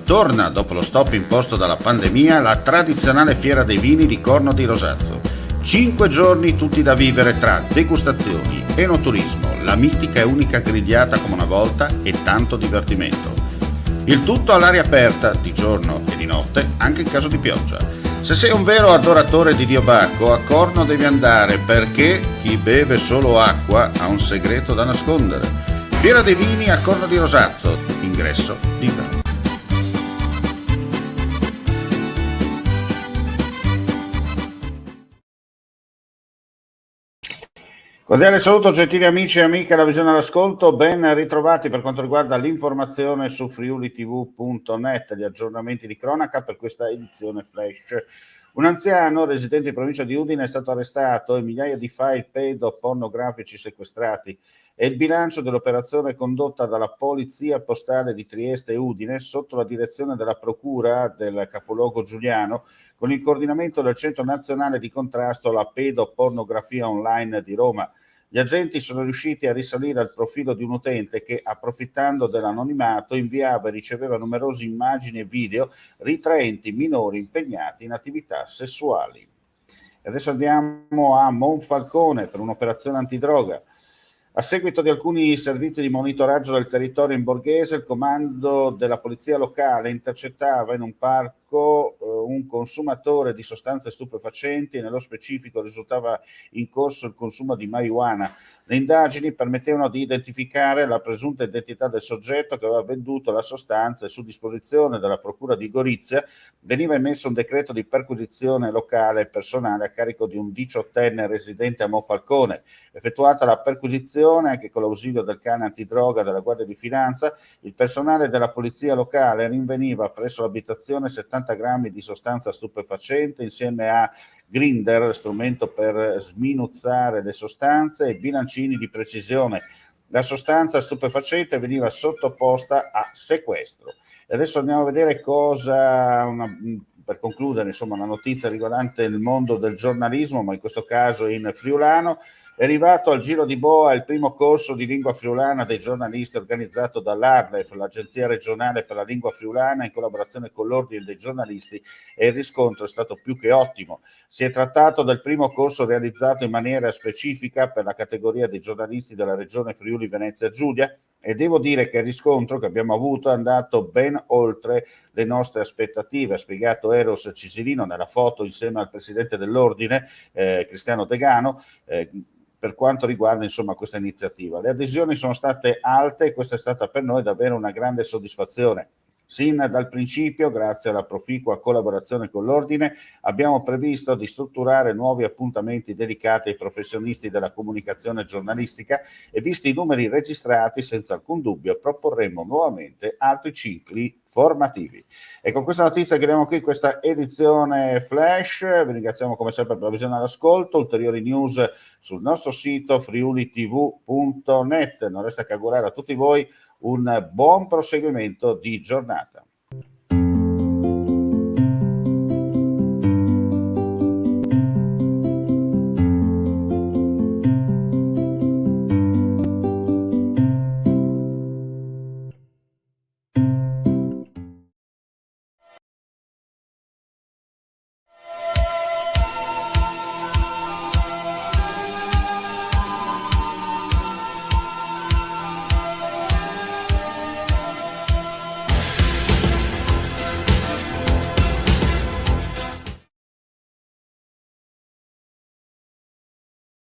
Torna, dopo lo stop imposto dalla pandemia, la tradizionale fiera dei vini di Corno di Rosazzo. 5 giorni tutti da vivere tra degustazioni, enoturismo, la mitica e unica grigliata come una volta e tanto divertimento. Il tutto all'aria aperta, di giorno e di notte, anche in caso di pioggia. Se sei un vero adoratore di Dio Bacco, a Corno devi andare perché chi beve solo acqua ha un segreto da nascondere. Fiera dei vini a Corno di Rosazzo, ingresso libero. Cordiale saluto gentili amici e amiche alla visione all'ascolto, ben ritrovati per quanto riguarda l'informazione su friulitv.net, gli aggiornamenti di cronaca per questa edizione flash. Un anziano residente in provincia di Udine è stato arrestato e migliaia di file pedopornografici sequestrati. È il bilancio dell'operazione condotta dalla Polizia Postale di Trieste e Udine sotto la direzione della Procura del capoluogo giuliano con il coordinamento del Centro Nazionale di Contrasto alla Pedopornografia Online di Roma. Gli agenti sono riusciti a risalire al profilo di un utente che, approfittando dell'anonimato, inviava e riceveva numerose immagini e video ritraenti minori impegnati in attività sessuali. Adesso andiamo a Monfalcone per un'operazione antidroga. A seguito di alcuni servizi di monitoraggio del territorio in borghese, il comando della polizia locale intercettava in un parco un consumatore di sostanze stupefacenti e nello specifico risultava in corso il consumo di marijuana. Le indagini permettevano di identificare la presunta identità del soggetto che aveva venduto la sostanza e su disposizione della procura di Gorizia veniva emesso un decreto di perquisizione locale e personale a carico di un 18enne residente a Monfalcone. Effettuata la perquisizione, anche con l'ausilio del cane antidroga della Guardia di Finanza, il personale della polizia locale rinveniva presso l'abitazione 70 grammi di sostanza stupefacente insieme a grinder, strumento per sminuzzare le sostanze, e bilancini di precisione. La sostanza stupefacente veniva sottoposta a sequestro. E adesso andiamo a vedere per concludere, insomma, una notizia riguardante il mondo del giornalismo, ma in questo caso in friulano. È arrivato al Giro di Boa il primo corso di lingua friulana dei giornalisti organizzato dall'Arlef, l'Agenzia regionale per la lingua friulana, in collaborazione con l'Ordine dei giornalisti, e il riscontro è stato più che ottimo. Si è trattato del primo corso realizzato in maniera specifica per la categoria dei giornalisti della regione Friuli Venezia Giulia e devo dire che il riscontro che abbiamo avuto è andato ben oltre le nostre aspettative, ha spiegato Eros Cisilino nella foto insieme al presidente dell'Ordine, Cristiano Degano, per quanto riguarda insomma questa iniziativa. Le adesioni sono state alte e questa è stata per noi davvero una grande soddisfazione. Sin dal principio, grazie alla proficua collaborazione con l'Ordine, abbiamo previsto di strutturare nuovi appuntamenti dedicati ai professionisti della comunicazione giornalistica e visti i numeri registrati, senza alcun dubbio proporremo nuovamente altri cicli formativi. E con questa notizia chiudiamo qui questa edizione flash. Vi ringraziamo come sempre per la visione all'ascolto. Ulteriori news sul nostro sito friulitv.net. Non resta che augurare a tutti voi un buon proseguimento di giornata.